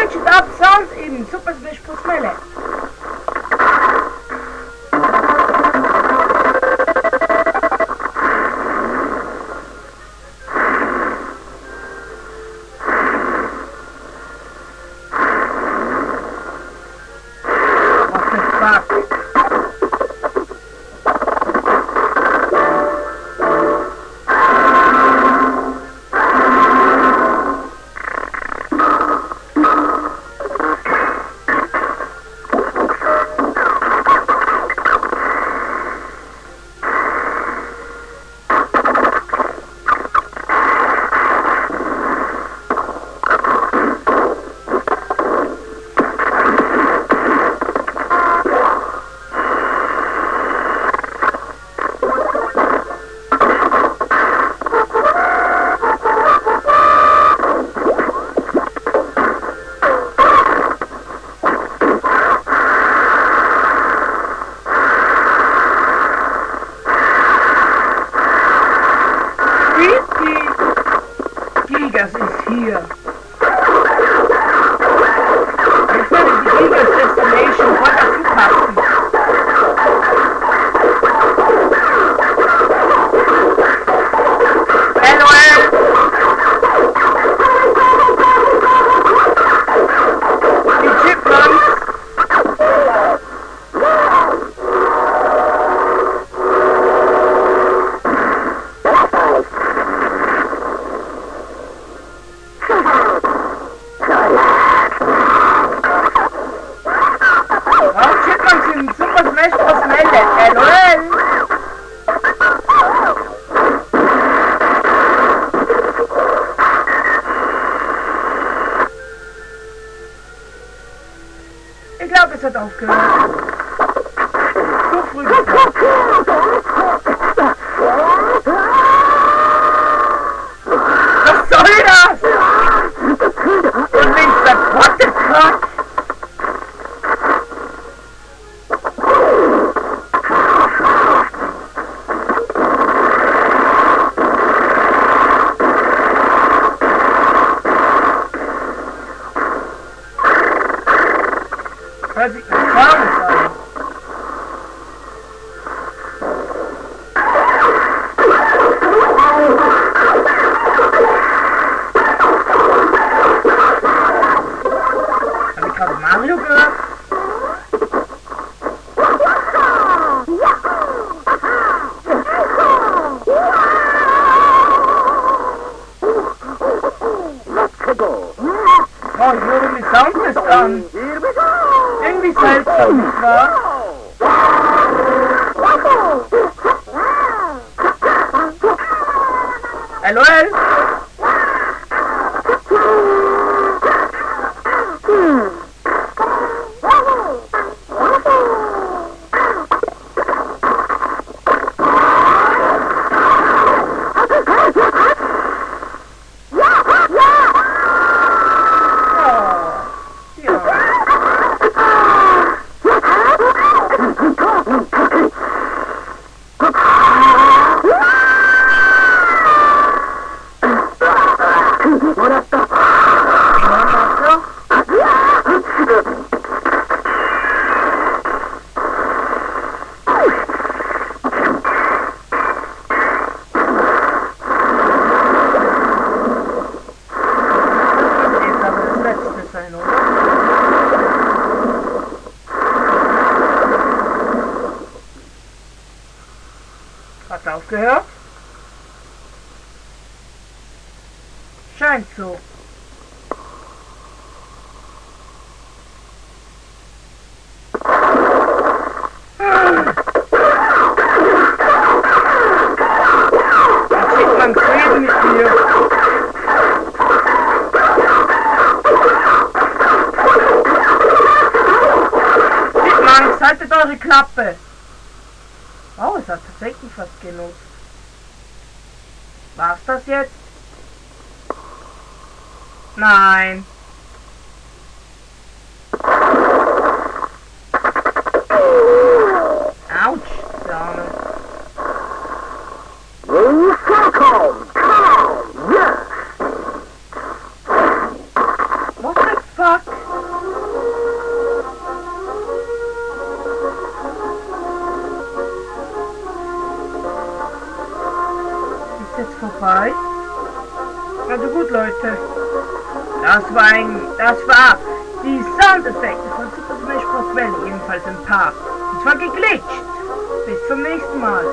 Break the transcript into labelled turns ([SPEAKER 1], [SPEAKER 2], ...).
[SPEAKER 1] Switch up sounds in Super Smash Bros. Melee. Das ist hier. Jetzt werde ich die Eagles Destination voll dazu passen. LOL! Die Chipmunks! Ich glaube, es hat aufgehört. So früh gesagt. Was soll das? Und links sagt, what the fuck? Hört sich nach Chaos an. Hab ich gerade Mario gehört? Oh, ich höre die Soundlist an. Irgendwie seltsam, nicht wahr? LOL! Hat aufgehört? Scheint so. Jetzt schickt man Frieden mit mir. Chipmunks, haltet eure Klappe! Oh, es hat tatsächlich was genutzt. War's das jetzt? Nein. Autsch, Dame. What the fuck? frei. Also gut, Leute. Das war die Soundeffekte von Super Smash Bros. Welle, ebenfalls im Park. Und zwar geglitscht. Bis zum nächsten Mal.